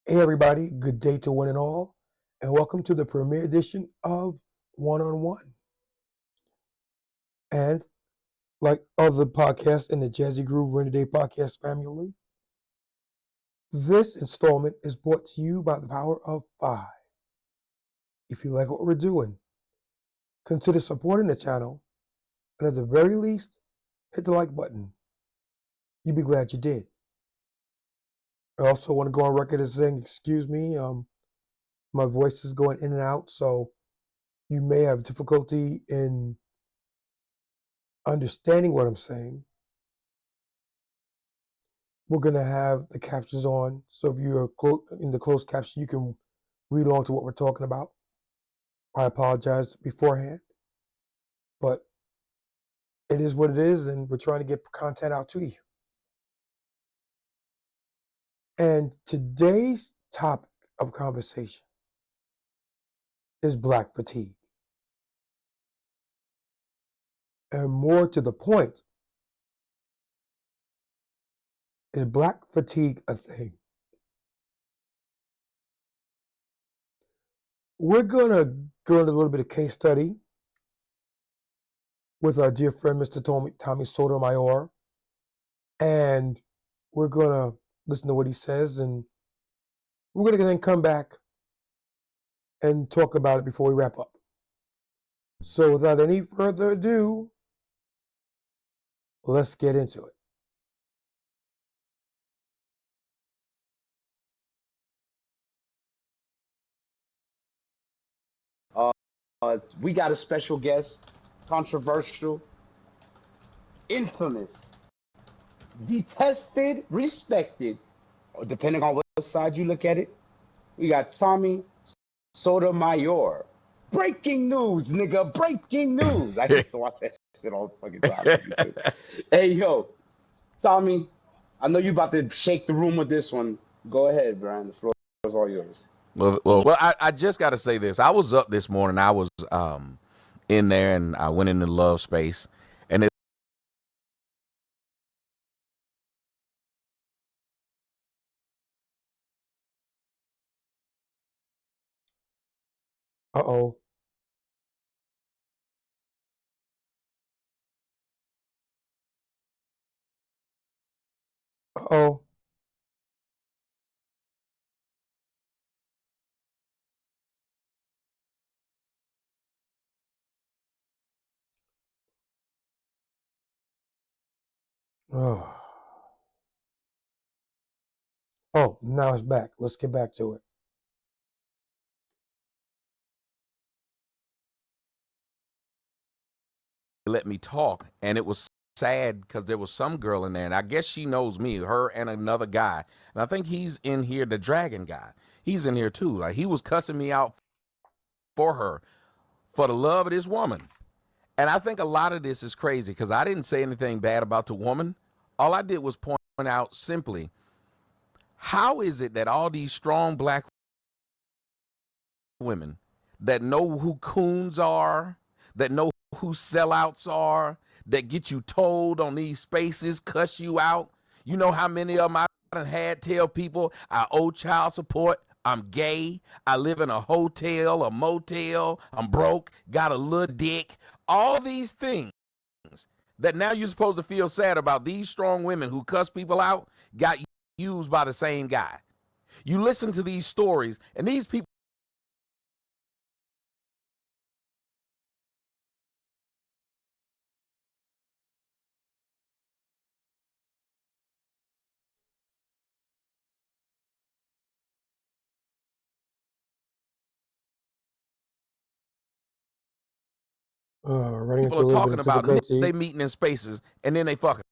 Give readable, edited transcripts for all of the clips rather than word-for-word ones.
Hey everybody, good day to one and all, and welcome to the premiere edition of One on One. And like other podcasts in the Jazzy Groove Rainy Day podcast family, this installment is brought to you by the power of 5. If you like what we're doing, consider supporting the channel, and at the very least, hit the like button. You'd be glad you did. I also want to go on record as saying, excuse me, my voice is going in and out, so you may have difficulty in understanding what I'm saying. We're going to have the captions on, so if you're in the closed caption, you can read along to what we're talking about. I apologize beforehand, but it is what it is, and we're trying to get content out to you. And today's topic of conversation is black fatigue. And more to the point, is black fatigue a thing? We're going to go into a little bit of case study with our dear friend, Mr. Tommy Sotomayor. And we're going to listen to what he says, and we're going to then come back and talk about it before we wrap up. So without any further ado, let's get into it. We got a special guest, controversial, infamous, detested, respected, depending on what side you look at it. We got Tommy Sotomayor. Breaking news, nigga. Breaking news. I used to watch that shit all the fucking time. Hey, yo, Tommy, I know you about to shake the room with this one. Go ahead, Brian. The floor is all yours. Well, I just got to say this. I was up this morning. I was in there, and I went in the love space, and it. Uh-oh. Uh-oh. Oh. Oh, now it's back. Let's get back to it. Let me talk, and it was sad because there was some girl in there, and I guess she knows me, her and another guy, and I think he's in here, the dragon guy. He's in here too. Like, he was cussing me out for her, for the love of this woman. And I think a lot of this is crazy because I didn't say anything bad about the woman. All I did was point out simply, how is it that all these strong black women that know who coons are, that know who sellouts are, that get you told on these spaces, cuss you out? You know how many of them I done had tell people I owe child support, I'm gay, I live in a hotel, a motel, I'm broke, got a little dick. All these things that now you're supposed to feel sad about, these strong women who cuss people out got used by the same guy. You listen to these stories, and these people Running into people a are little bit talking of about difficulty. they meeting in spaces, and then they fucking.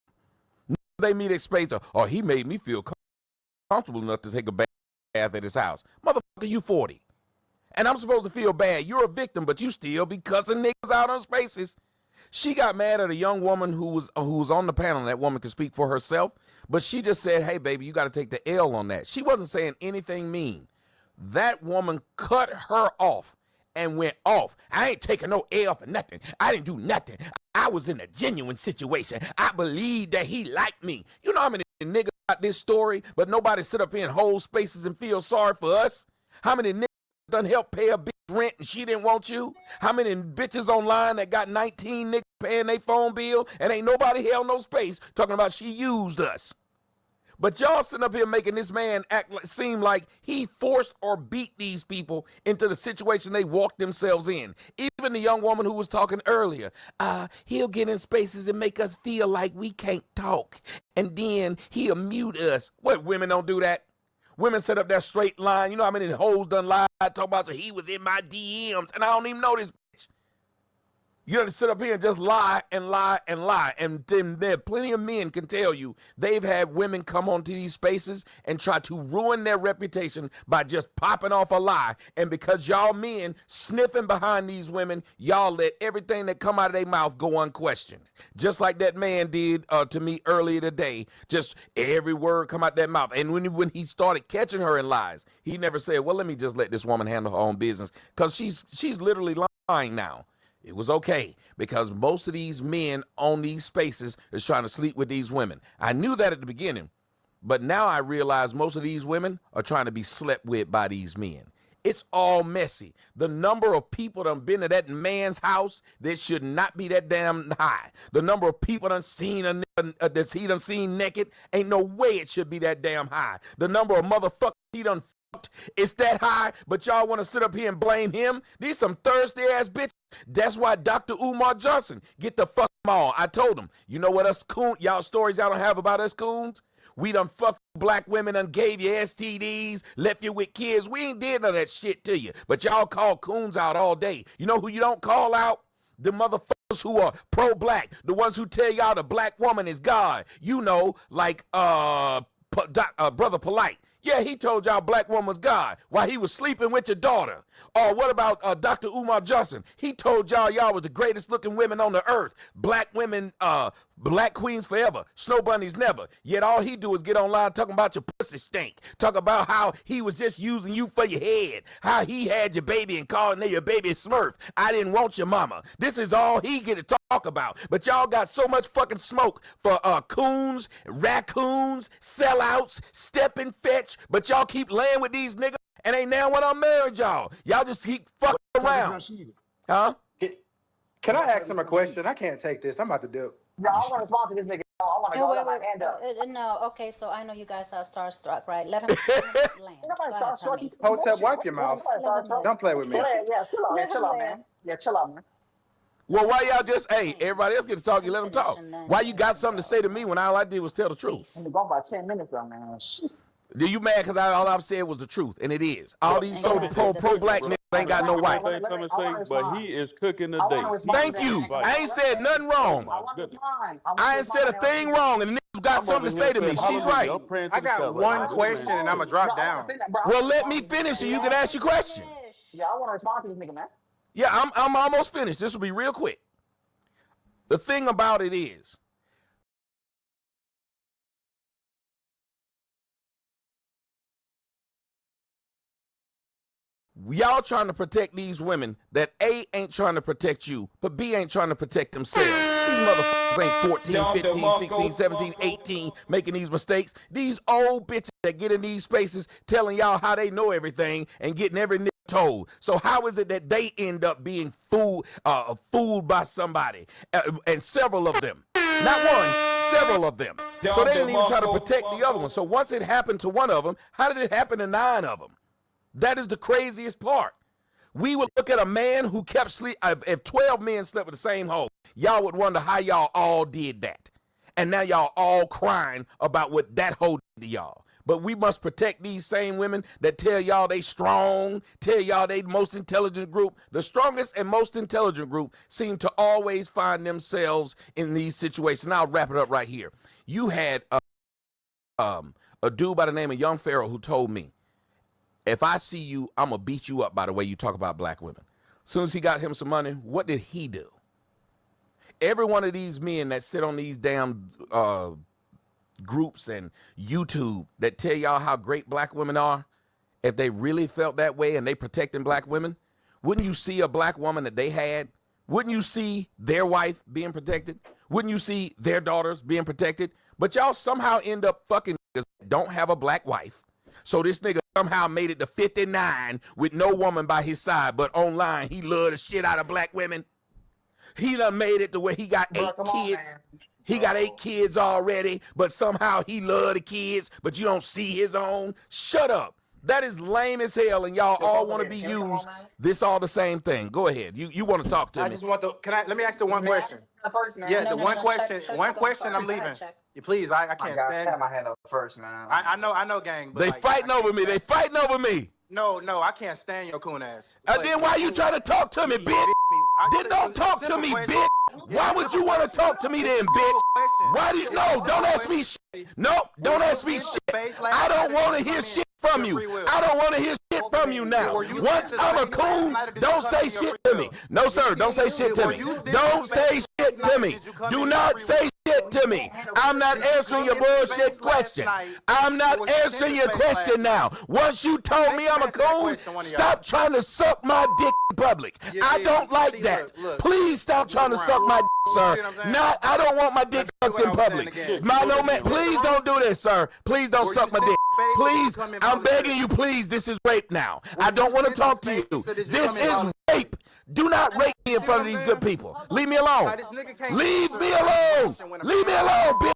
They meet in spaces. Oh, he made me feel comfortable enough to take a bath at his house. Motherfucker, you 40. And I'm supposed to feel bad. You're a victim, but you still be cussing niggas out on spaces. She got mad at a young woman who was on the panel, and that woman could speak for herself, but she just said, hey, baby, you got to take the L on that. She wasn't saying anything mean. That woman cut her off and went off. I ain't taking no L for nothing. I didn't do nothing. I was in a genuine situation. I believed that he liked me. You know how many niggas got this story, but nobody sit up here and hold spaces and feel sorry for us? How many niggas done help pay a bitch rent and she didn't want you? How many bitches online that got 19 niggas paying their phone bill and ain't nobody held no space talking about she used us? But y'all sitting up here making this man seem like he forced or beat these people into the situation they walked themselves in. Even the young woman who was talking earlier, he'll get in spaces and make us feel like we can't talk, and then he'll mute us. What, women don't do that? Women set up that straight line. You know how many hoes done lied, talk about, so he was in my DMs, and I don't even know this bitch. You got to sit up here and just lie and lie and lie. And then there plenty of men can tell you they've had women come onto these spaces and try to ruin their reputation by just popping off a lie. And because y'all men sniffing behind these women, y'all let everything that come out of their mouth go unquestioned. Just like that man did to me earlier today. Just every word come out that mouth. And when he started catching her in lies, he never said, well, let me just let this woman handle her own business. Because she's literally lying now. It was okay because most of these men on these spaces is trying to sleep with these women. I knew that at the beginning, but now I realize most of these women are trying to be slept with by these men. It's all messy. The number of people that have been to that man's house that should not be that damn high. The number of people that he done seen naked, ain't no way it should be that damn high. The number of motherfuckers he done fucked, it's that high, but y'all want to sit up here and blame him? These some thirsty ass bitches. That's why Dr. Umar Johnson get the fuck them all. I told him, you know what us coon, y'all stories y'all don't have about us coons? We done fucked black women and gave you STDs, left you with kids. We ain't did none of that shit to you. But y'all call coons out all day. You know who you don't call out? The motherfuckers who are pro-black. The ones who tell y'all the black woman is God. You know, like Brother Polite. Yeah, he told y'all black woman was God while he was sleeping with your daughter. Or what about Dr. Umar Johnson? He told y'all was the greatest looking women on the earth. Black women, black queens forever. Snow bunnies never. Yet all he do is get online talking about your pussy stink. Talk about how he was just using you for your head. How he had your baby and calling her your baby Smurf. I didn't want your mama. This is all he get to talk about. But y'all got so much fucking smoke for coons, raccoons, sellouts, step and fetch. But y'all keep laying with these niggas and ain't now when I'm married y'all. Y'all just keep fucking around. Huh? Can I ask him a question? I can't take this. I'm about to do it. No, I want to respond to this nigga. I want to go let my hand up. No, okay, so I know you guys are starstruck, right? Let him land. Nobody starstruck. Hotep, wipe your mouth. Don't play with me. Yeah, chill out, man. Yeah, chill out, man. Well, why y'all just, hey, everybody else get to talk, you let them talk. Why you got something to say to me when all I did was tell the truth? I'm going about 10 minutes though, man. Do you mad because all I've said was the truth, and it is. All these pro-black niggas ain't got no white. But he is cooking the day. Thank you. I ain't said nothing wrong. I ain't said a thing wrong, and the niggas got something to say to me. She's right. I got one question, and I'm going to drop down. Well, let me finish, and you can ask your question. Yeah, I want to respond to this nigga, man. Yeah, I'm almost finished. This will be real quick. The thing about it is, y'all trying to protect these women that A, ain't trying to protect you, but B, ain't trying to protect themselves. These motherfuckers ain't 14, 15, 16, 17, 18 making these mistakes. These old bitches that get in these spaces telling y'all how they know everything and getting every nigga told. So how is it that they end up being fooled by somebody? And several of them. Not one, several of them. So they didn't even try to protect the other one. So once it happened to one of them, how did it happen to 9 of them? That is the craziest part. We would look at a man who kept sleep. If 12 men slept with the same hoe, y'all would wonder how y'all all did that. And now y'all all crying about what that hoe did to y'all. But we must protect these same women that tell y'all they strong, tell y'all they the most intelligent group. The strongest and most intelligent group seem to always find themselves in these situations. Now I'll wrap it up right here. You had a dude by the name of Young Pharaoh who told me, if I see you, I'm going to beat you up by the way you talk about black women. As soon as he got him some money, what did he do? Every one of these men that sit on these damn groups and YouTube that tell y'all how great black women are, if they really felt that way and they protecting black women, wouldn't you see a black woman that they had? Wouldn't you see their wife being protected? Wouldn't you see their daughters being protected? But y'all somehow end up fucking niggas that don't have a black wife. So this nigga somehow made it to 59 with no woman by his side, but online he loved the shit out of black women. He done made it to where he got 8 kids. He got 8 kids already, but somehow he love the kids, but you don't see his own. Shut up. That is lame as hell, and y'all all want to be used. This all the same thing. Go ahead. You want to talk to me? I just want to. Let me ask the one question. Yeah, the one question. One question. I'm leaving. You please. I can't stand. I my hand up first, man. I know, gang. But They fighting over me. They fighting over me. No, I can't stand your coon ass. Then why you trying to talk to me, bitch? Then don't talk to me, bitch. Why would you want to talk to me then, bitch? Why do you? No, don't ask me shit. No, don't ask me shit. I don't want to hear shit from you. I don't want to hear shit from you now. Once I'm a coon, don't say shit to me. No, sir, don't say shit to me. Don't say shit to me. Do not say shit to me. I'm not answering your bullshit question. I'm not answering your question now. Once you told me I'm a coon, stop trying to suck my dick in public. I don't like that. Please stop trying to suck my dick, sir. I don't want my dick sucked in public. Please don't do this, sir. Please don't suck my dick. Please, I'm begging you, please. This is rape now. I don't want to talk to you. This is rape. Do not rape me in front of these good people. Leave me alone. Leave me alone. Leave me alone, bitch.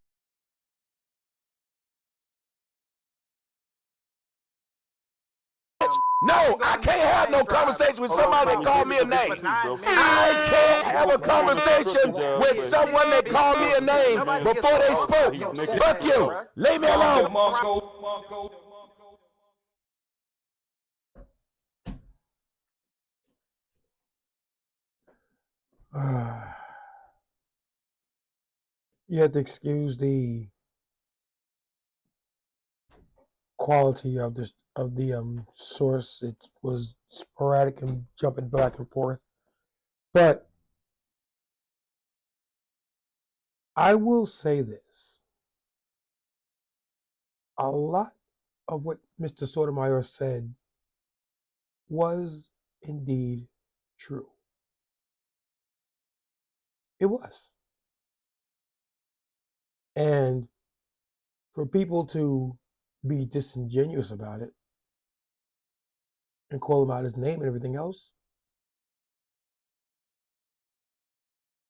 No, I can't have no conversation with somebody that called me a name. I can't have a conversation with someone that called me a name before they spoke. Fuck you. Leave me alone. You have to excuse the quality of the source. It was sporadic and jumping back and forth, but I will say this: a lot of what Mr. Sotomayor said was indeed true. It was, and for people to be disingenuous about it and call him out his name and everything else,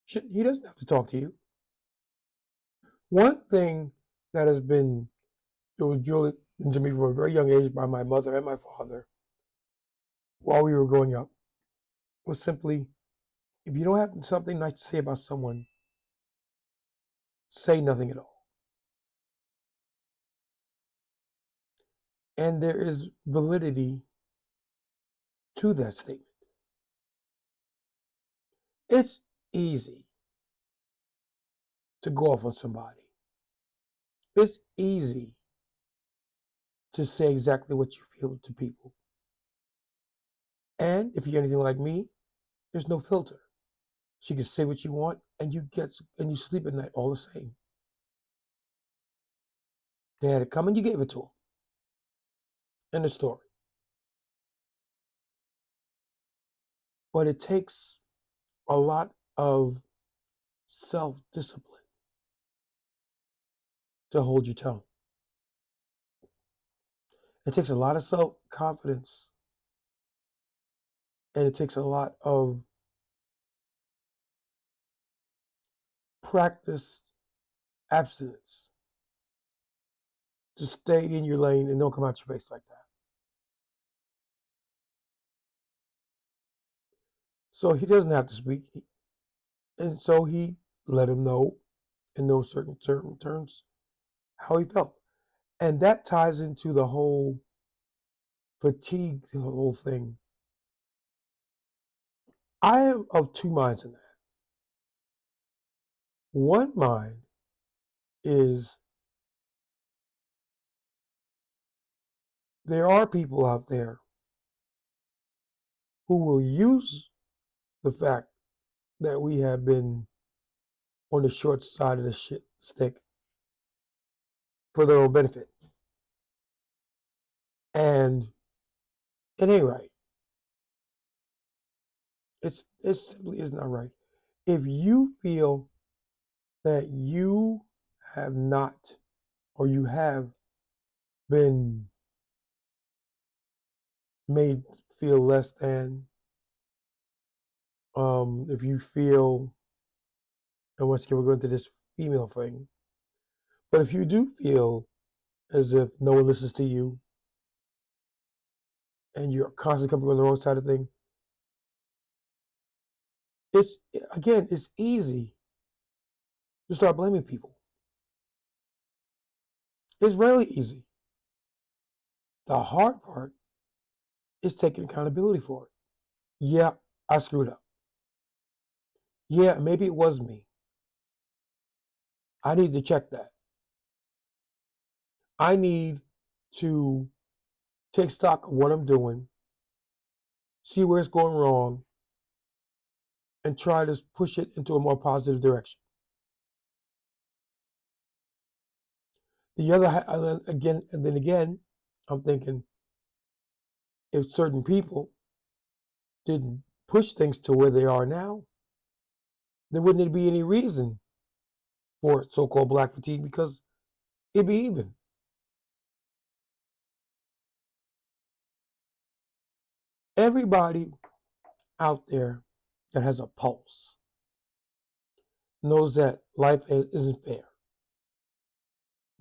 he doesn't have to talk to you. One thing that was drilled into me from a very young age by my mother and my father while we were growing up was simply, if you don't have something nice to say about someone, say nothing at all. And there is validity to that statement. It's easy to go off on somebody. It's easy to say exactly what you feel to people. And if you're anything like me, there's no filter. So you can say what you want and you sleep at night all the same. They had it come and you gave it to them. End of story. But it takes a lot of self-discipline to hold your tongue. It takes a lot of self-confidence, and it takes a lot of practiced abstinence to stay in your lane and don't come out your face like that. So he doesn't have to speak, and so he let him know in no certain terms how he felt. And that ties into the whole fatigue, the whole thing. I am of two minds in that. One mind is there are people out there who will use the fact that we have been on the short side of the shit stick for their own benefit. And it ain't right. It simply is not right. If you feel that you have not, or you have been made feel less than, if you feel, and once again we're going to this female thing, but if you do feel as if no one listens to you and you're constantly coming on the wrong side of things, it's easy to start blaming people. It's really easy. The hard part is taking accountability for it. Yeah, I screwed up. Yeah, maybe it was me. I need to check that. I need to take stock of what I'm doing, see where it's going wrong, and try to push it into a more positive direction. The other again, and then again, I'm thinking if certain people didn't push things to where they are now, there wouldn't be any reason for so-called black fatigue because it'd be even. Everybody out there that has a pulse knows that life isn't fair.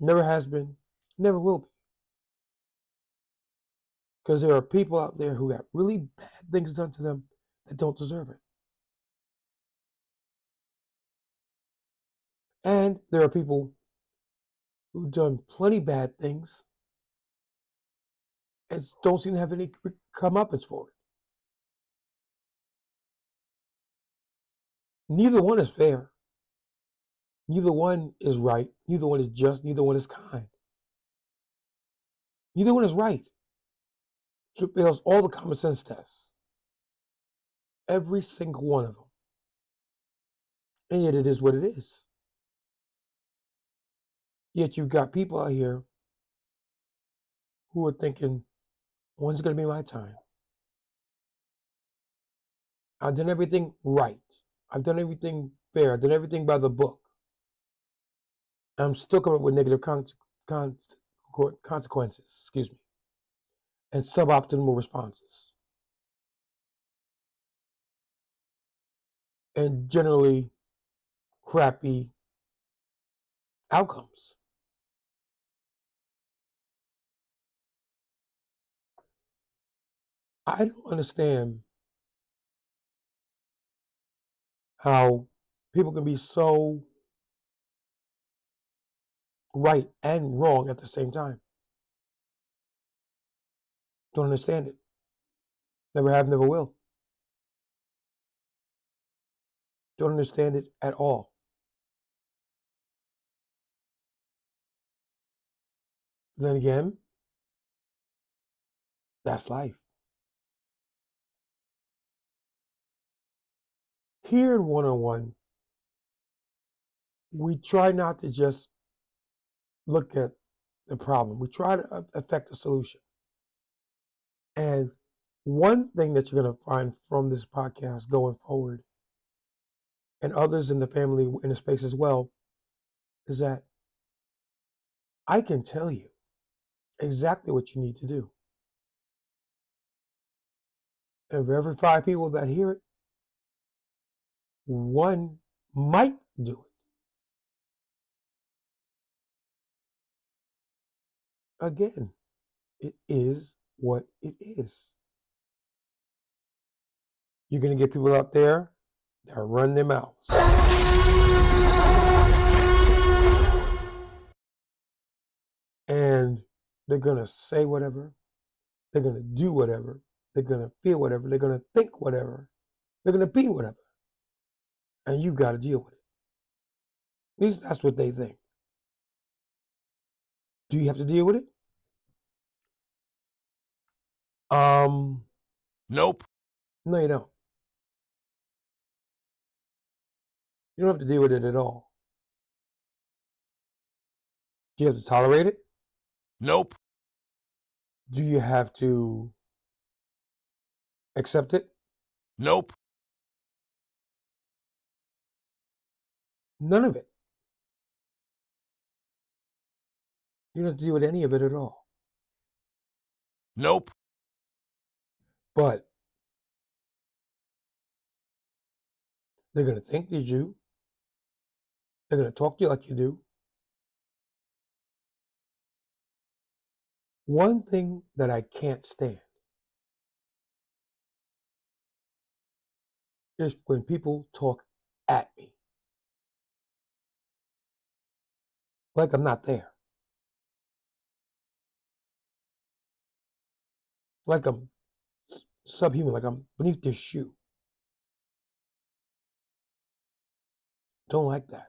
Never has been, never will be. Because there are people out there who got really bad things done to them that don't deserve it. And there are people who've done plenty bad things and don't seem to have any comeuppance for it. Neither one is fair. Neither one is right. Neither one is just. Neither one is kind. Neither one is right. So it fails all the common sense tests. Every single one of them. And yet it is what it is. Yet you've got people out here who are thinking, when's it going to be my time? I've done everything right. I've done everything fair. I've done everything by the book. I'm still coming up with negative consequences, and suboptimal responses. And generally crappy outcomes. I don't understand how people can be so right and wrong at the same time. Don't understand it. Never have, never will. Don't understand it at all. Then again, that's life. Here in one-on-one, we try not to just look at the problem. We try to affect a solution. And one thing that you're going to find from this podcast going forward, and others in the family in the space as well, is that I can tell you exactly what you need to do. And for every 5 people that hear it, 1 might do it. Again, it is what it is. You're going to get people out there that run their mouths. And they're going to say whatever. They're going to do whatever. They're going to feel whatever. They're going to think whatever. They're going to be whatever. And you got to deal with it. At least that's what they think. Do you have to deal with it? Nope. No, you don't. You don't have to deal with it at all. Do you have to tolerate it? Nope. Do you have to accept it? Nope. None of it. You don't have to deal with any of it at all. Nope. But they're going to think there's you. They're going to talk to you like you do. One thing that I can't stand is when people talk at me. Like I'm not there. Like I'm subhuman, like I'm beneath their shoe. Don't like that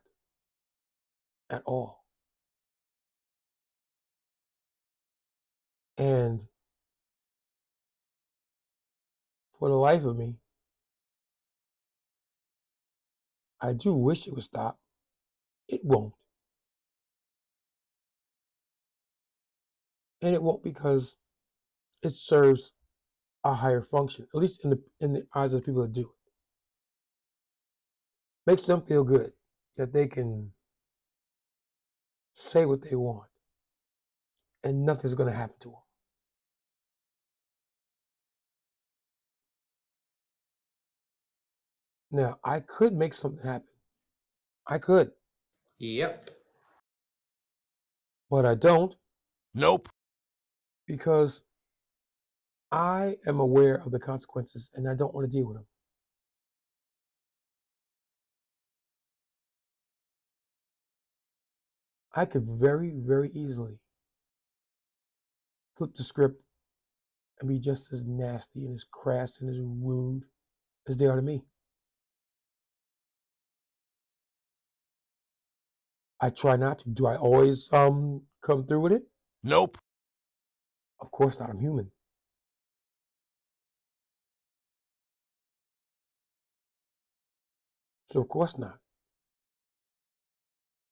at all. And for the life of me, I do wish it would stop. It won't. And it won't because it serves a higher function, at least in the eyes of the people that do it. Makes them feel good that they can say what they want and nothing's going to happen to them. Now, I could make something happen. I could, Yep. but I don't Nope. because I am aware of the consequences and I don't want to deal with them. I could very, very easily flip the script and be just as nasty and as crass and as rude as they are to me. I try not to. Do I always come through with it? Nope. Of course not. I'm human. So of course not.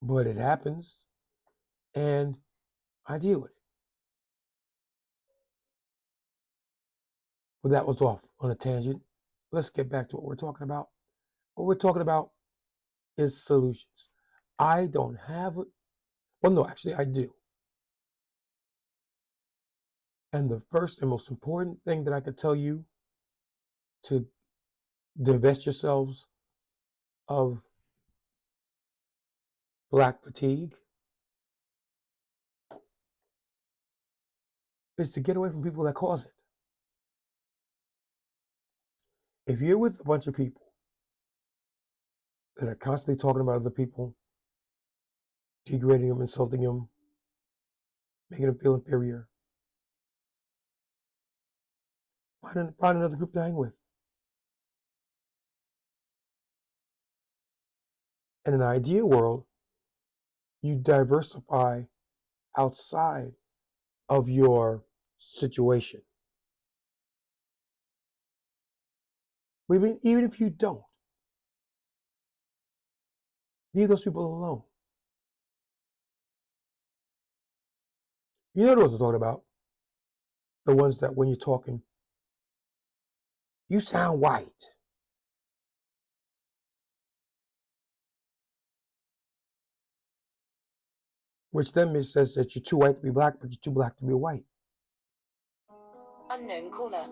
But it happens and I deal with it. Well, that was off on a tangent. Let's get back to what we're talking about. What we're talking about is solutions. I don't have it. Well, no, actually I do. And the first and most important thing that I could tell you to divest yourselves of black fatigue is to get away from people that cause it. If you're with a bunch of people that are constantly talking about other people, degrading them, insulting them, making them feel inferior, find another group to hang with. In an ideal world, you diversify outside of your situation. Even if you don't, leave those people alone. You know what I'm talking about? The ones that when you're talking, you sound white. Which then says that you're too white to be black, but you're too black to be white. Unknown caller.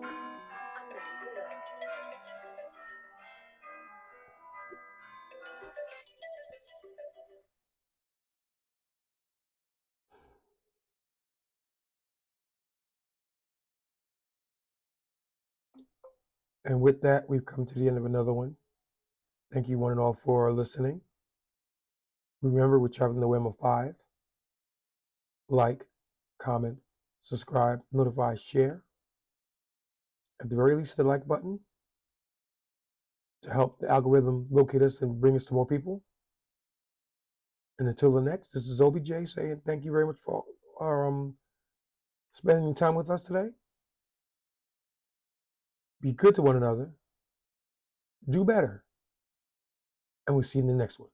And with that, we've come to the end of another one. Thank you one and all for listening. Remember, we're traveling the WAM of 5. Like, comment, subscribe, notify, share. At the very least, the like button to help the algorithm locate us and bring us to more people. And until the next, this is OBJ saying thank you very much for spending time with us today. Be good to one another. Do better. And we'll see you in the next one.